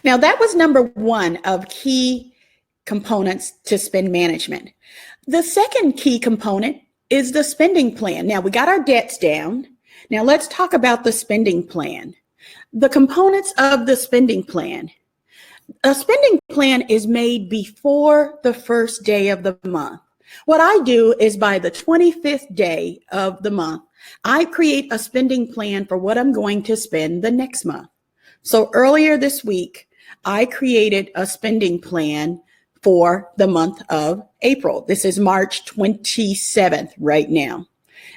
Now, that was number one of key components to spend management. The second key component is the spending plan. Now, we got our debts down. Now, let's talk about the spending plan. The components of the spending plan. A spending plan is made before the first day of the month. What I do is by the 25th day of the month, I create a spending plan for what I'm going to spend the next month. So earlier this week, I created a spending plan for the month of April. This is March 27th right now.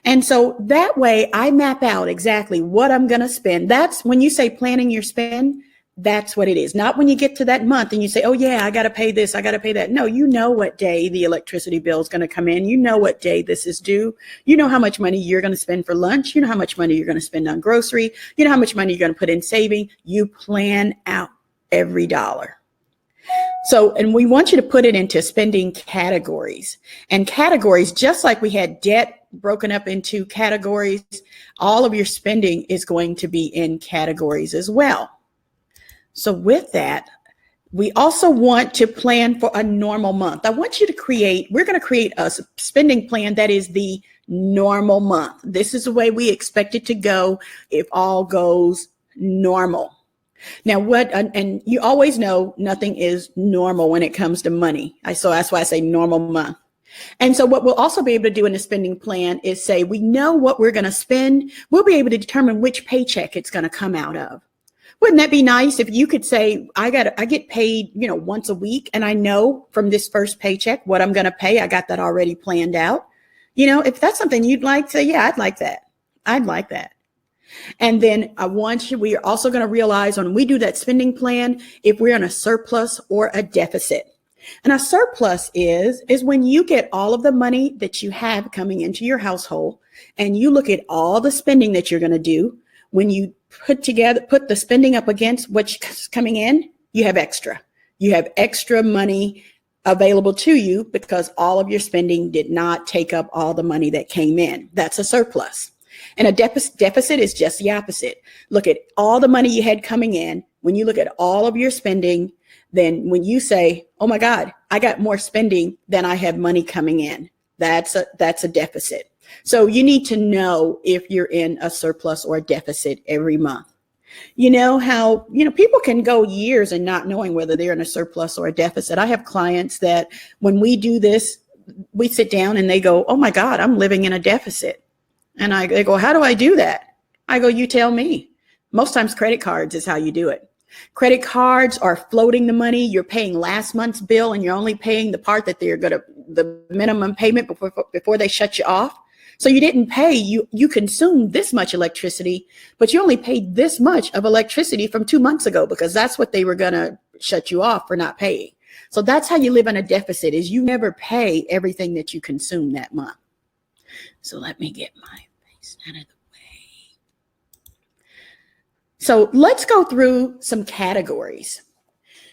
And so that way I map out exactly what I'm going to spend. That's when you say planning your spend, that's what it is. Not when you get to that month and you say, oh yeah, I got to pay this, I got to pay that. No, you know what day the electricity bill is going to come in. You know what day this is due. You know how much money you're going to spend for lunch. You know how much money you're going to spend on grocery. You know how much money you're going to put in saving. You plan out every dollar. So, and we want you to put it into spending categories. And categories, just like we had debt broken up into categories, all of your spending is going to be in categories as well. So with that, we also want to plan for a normal month. I want you to we're going to create a spending plan that is the normal month. This is the way we expect it to go if all goes normal. Now, and you always know nothing is normal when it comes to money. So that's why I say normal month. And so what we'll also be able to do in the spending plan is say, we know what we're going to spend. We'll be able to determine which paycheck it's going to come out of. Wouldn't that be nice if you could say, I get paid, once a week, and I know from this first paycheck what I'm going to pay. I got that already planned out. If that's something you'd like to, yeah, I'd like that. I'd like that. And then we are also going to realize when we do that spending plan, if we're in a surplus or a deficit. And a surplus is when you get all of the money that you have coming into your household and you look at all the spending that you're going to do. When you put the spending up against what's coming in, you have extra. You have extra money available to you because all of your spending did not take up all the money that came in. That's a surplus. And a deficit is just the opposite. Look at all the money you had coming in. When you look at all of your spending, then when you say, oh my God, I got more spending than I have money coming in, that's a deficit. So you need to know if you're in a surplus or a deficit every month. You know how, people can go years and not knowing whether they're in a surplus or a deficit. I have clients that when we do this, we sit down and they go, oh my God, I'm living in a deficit. And they go, how do I do that? I go, you tell me. Most times credit cards is how you do it. Credit cards are floating the money. You're paying last month's bill and you're only paying the part that the minimum payment before they shut you off. So you didn't pay, you consumed this much electricity, but you only paid this much of electricity from 2 months ago because that's what they were going to shut you off for not paying. So that's how you live in a deficit, is you never pay everything that you consume that month. So let me get my face out of the way. So let's go through some categories.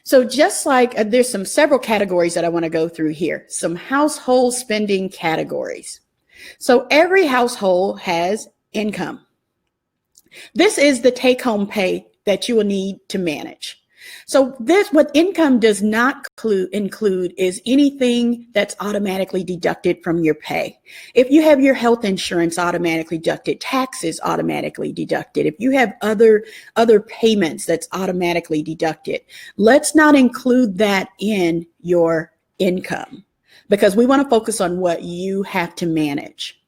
So just like there's several categories that I want to go through here, some household spending categories. So every household has income. This is the take-home pay that you will need to manage. So what income does not include is anything that's automatically deducted from your pay. If you have your health insurance automatically deducted, taxes automatically deducted, if you have other payments that's automatically deducted, let's not include that in your income, because we want to focus on what you have to manage.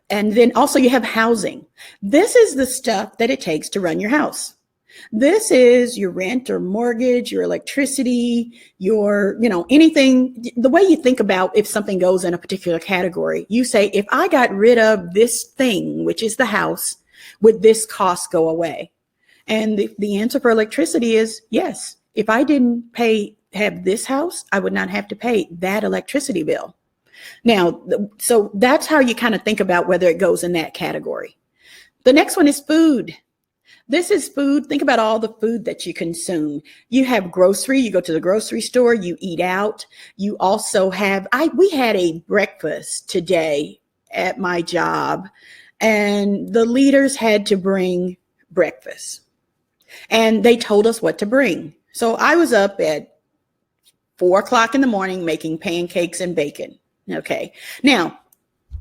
And then also you have housing. This is the stuff that it takes to run your house. This is your rent or mortgage, your electricity, your, anything. The way you think about if something goes in a particular category, you say, if I got rid of this thing, which is the house, would this cost go away? And the answer for electricity is yes. If I didn't have this house, I would not have to pay that electricity bill. Now, so that's how you kind of think about whether it goes in that category. The next one is food. This is food. Think about all the food that you consume. You have grocery, you go to the grocery store, you eat out. You also have, we had a breakfast today at my job, and the leaders had to bring breakfast. And they told us what to bring. So I was up at 4 o'clock in the morning making pancakes and bacon. Okay. Now,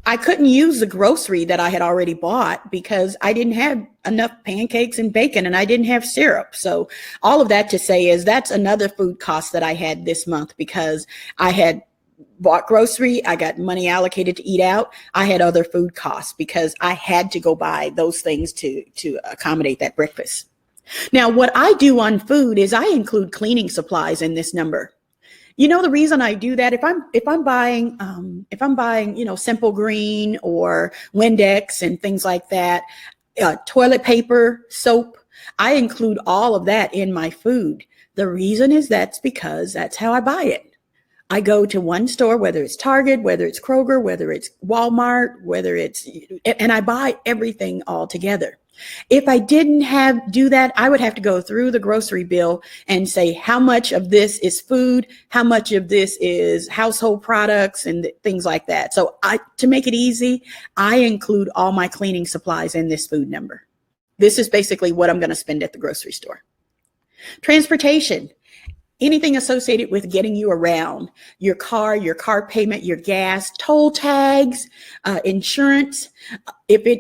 I couldn't use the grocery that I had already bought because I didn't have enough pancakes and bacon and I didn't have syrup. So all of that to say is that's another food cost that I had this month because I had bought grocery. I got money allocated to eat out. I had other food costs because I had to go buy those things to accommodate that breakfast. Now, what I do on food is I include cleaning supplies in this number. You know, the reason I do that, if I'm buying, Simple Green or Windex and things like that, toilet paper, soap, I include all of that in my food. The reason is that's because that's how I buy it. I go to one store, whether it's Target, whether it's Kroger, whether it's Walmart, and I buy everything all together. If I didn't do that, I would have to go through the grocery bill and say how much of this is food, how much of this is household products and things like that. So to make it easy, I include all my cleaning supplies in this food number. This is basically what I'm going to spend at the grocery store. Transportation. Anything associated with getting you around, your car payment, your gas, toll tags, insurance,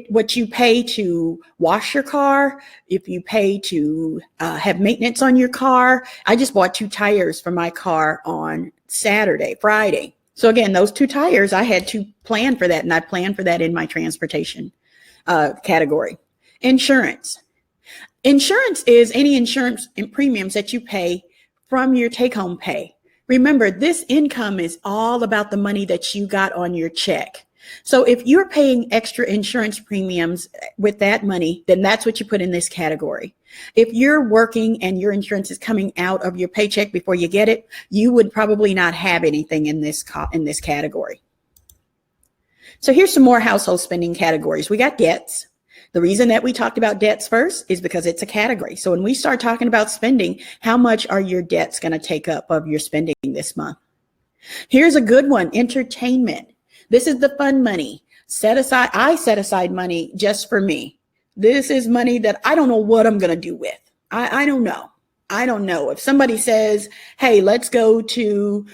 what you pay to wash your car, if you pay to have maintenance on your car. I just bought 2 tires for my car on Friday. So again, those 2 tires, I had to plan for that, and I planned for that in my transportation category. Insurance. Insurance is any insurance and premiums that you pay from your take-home pay. Remember, this income is all about the money that you got on your check. So if you're paying extra insurance premiums with that money, then that's what you put in this category. If you're working and your insurance is coming out of your paycheck before you get it, you would probably not have anything in this category. So here's some more household spending categories. We got debts. The reason that we talked about debts first is because it's a category. So when we start talking about spending, how much are your debts going to take up of your spending this month? Here's a good one, entertainment. This is the fun money. I set aside money just for me. This is money that I don't know what I'm going to do with. I don't know. I don't know. If somebody says, hey, let's go to,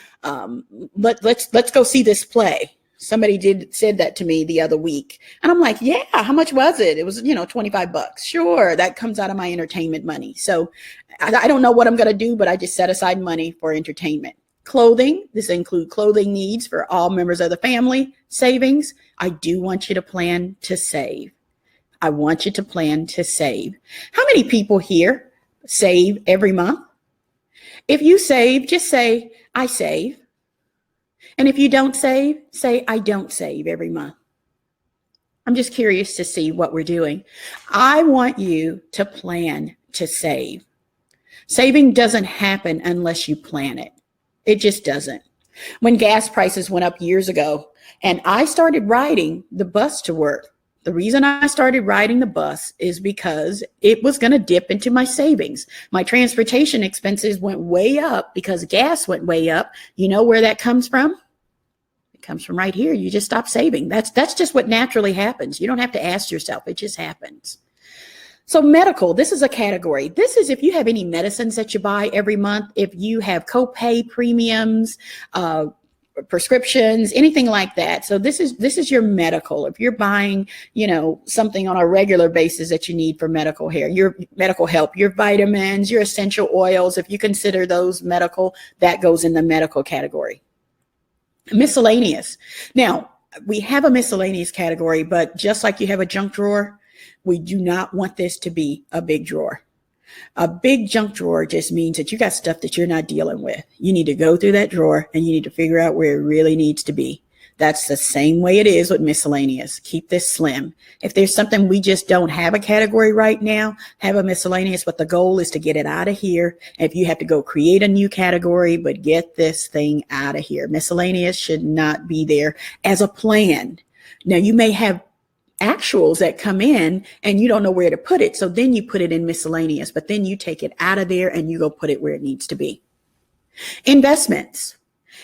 let's go see this play. Somebody said that to me the other week. And I'm like, yeah, how much was it? It was, $25. Sure. That comes out of my entertainment money. So I don't know what I'm going to do, but I just set aside money for entertainment. Clothing. This includes clothing needs for all members of the family. Savings. I do want you to plan to save. I want you to plan to save. How many people here save every month? If you save, just say, I save. And if you don't save, say, I don't save every month. I'm just curious to see what we're doing. I want you to plan to save. Saving doesn't happen unless you plan it. It just doesn't. When gas prices went up years ago and I started riding the bus to work, the reason I started riding the bus is because it was going to dip into my savings. My transportation expenses went way up because gas went way up. You know where that comes from? It comes from right here. You just stop saving. That's just what naturally happens. You don't have to ask yourself. It just happens. So medical, this is a category. This is if you have any medicines that you buy every month, if you have copay premiums, prescriptions, anything like that. So this is your medical. If you're buying, something on a regular basis that you need for medical your medical help, your vitamins, your essential oils, if you consider those medical, that goes in the medical category. Miscellaneous. Now, we have a miscellaneous category, but just like you have a junk drawer, we do not want this to be a big drawer. A big junk drawer just means that you got stuff that you're not dealing with. You need to go through that drawer and you need to figure out where it really needs to be. That's the same way it is with miscellaneous. Keep this slim. If there's something we just don't have a category right now, have a miscellaneous, but the goal is to get it out of here. If you have to go create a new category, but get this thing out of here. Miscellaneous should not be there as a plan. Now you may have actuals that come in and you don't know where to put it. So then you put it in miscellaneous, but then you take it out of there and you go put it where it needs to be. Investments.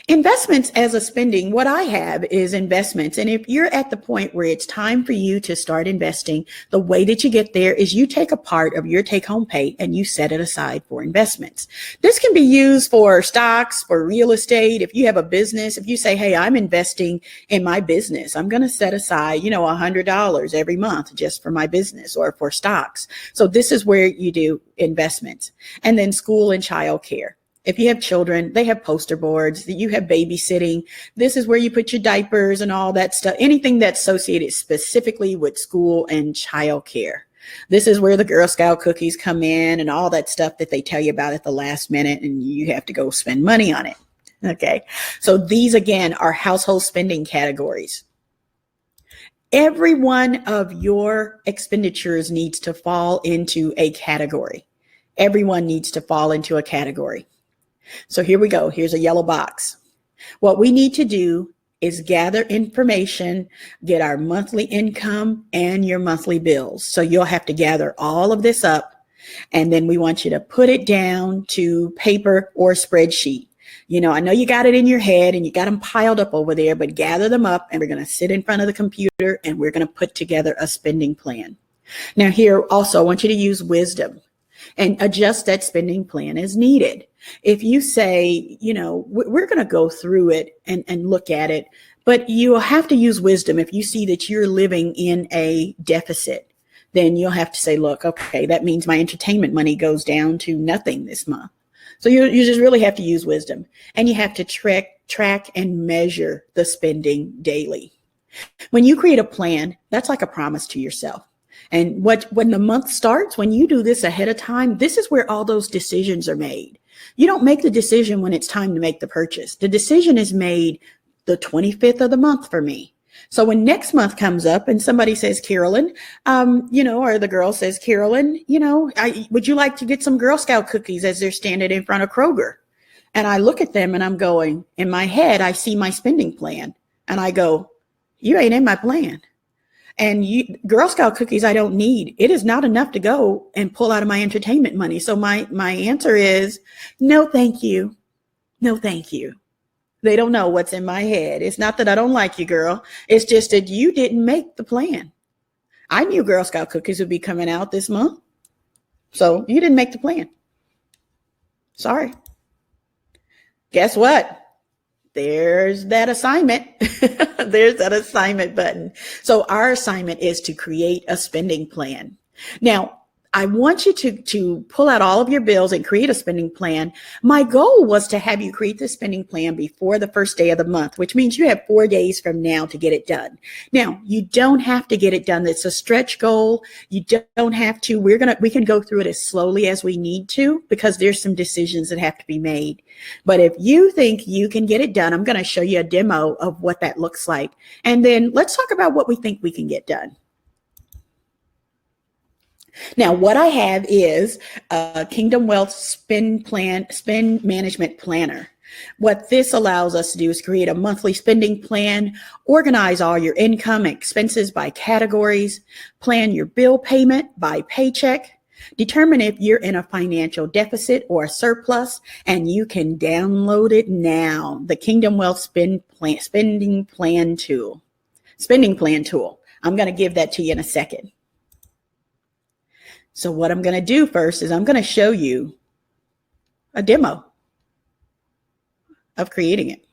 Investments as a spending, what I have is investments. And if you're at the point where it's time for you to start investing, the way that you get there is you take a part of your take home pay and you set it aside for investments. This can be used for stocks, for real estate. If you have a business, if you say, hey, I'm investing in my business, I'm going to set aside, $100 every month just for my business or for stocks. So this is where you do investments. And then school and child care. If you have children, they have poster boards, you have babysitting. This is where you put your diapers and all that stuff, anything that's associated specifically with school and child care. This is where the Girl Scout cookies come in and all that stuff that they tell you about at the last minute and you have to go spend money on it. Okay. So these again are household spending categories. Every one of your expenditures needs to fall into a category. Everyone needs to fall into a category. So here we go. Here's a yellow box. What we need to do is gather information, get our monthly income and your monthly bills. So you'll have to gather all of this up, and then we want you to put it down to paper or spreadsheet. I know you got it in your head and you got them piled up over there, but gather them up and we're going to sit in front of the computer and we're going to put together a spending plan. Now here also I want you to use wisdom and adjust that spending plan as needed. If you say, we're going to go through it and look at it, but you'll have to use wisdom. If you see that you're living in a deficit, then you'll have to say, look, okay, that means my entertainment money goes down to nothing this month. So you just really have to use wisdom, and you have to track and measure the spending daily. When you create a plan, that's like a promise to yourself. And when the month starts, when you do this ahead of time, this is where all those decisions are made. You don't make the decision when it's time to make the purchase. The decision is made the 25th of the month for me. So when next month comes up and somebody says, Carolyn, or the girl says, Carolyn, would you like to get some Girl Scout cookies as they're standing in front of Kroger? And I look at them and I'm going, in my head, I see my spending plan and I go, you ain't in my plan. And Girl Scout cookies, I don't need. It is not enough to go and pull out of my entertainment money. So my answer is no, thank you. No, thank you. They don't know what's in my head. It's not that I don't like you, girl. It's just that you didn't make the plan. I knew Girl Scout cookies would be coming out this month. So you didn't make the plan. Sorry. Guess what? There's that assignment. There's that assignment button. So our assignment is to create a spending plan. Now, I want you to pull out all of your bills and create a spending plan. My goal was to have you create the spending plan before the first day of the month, which means you have 4 days from now to get it done. Now, you don't have to get it done. It's a stretch goal. You don't have to. We can go through it as slowly as we need to because there's some decisions that have to be made. But if you think you can get it done, I'm going to show you a demo of what that looks like. And then let's talk about what we think we can get done. Now, what I have is a Kingdom Wealth spend management planner. What this allows us to do is create a monthly spending plan, organize all your income and expenses by categories, plan your bill payment by paycheck, determine if you're in a financial deficit or a surplus, and you can download it now, the Kingdom Wealth spending plan tool. I'm going to give that to you in a second. So what I'm going to do first is I'm going to show you a demo of creating it.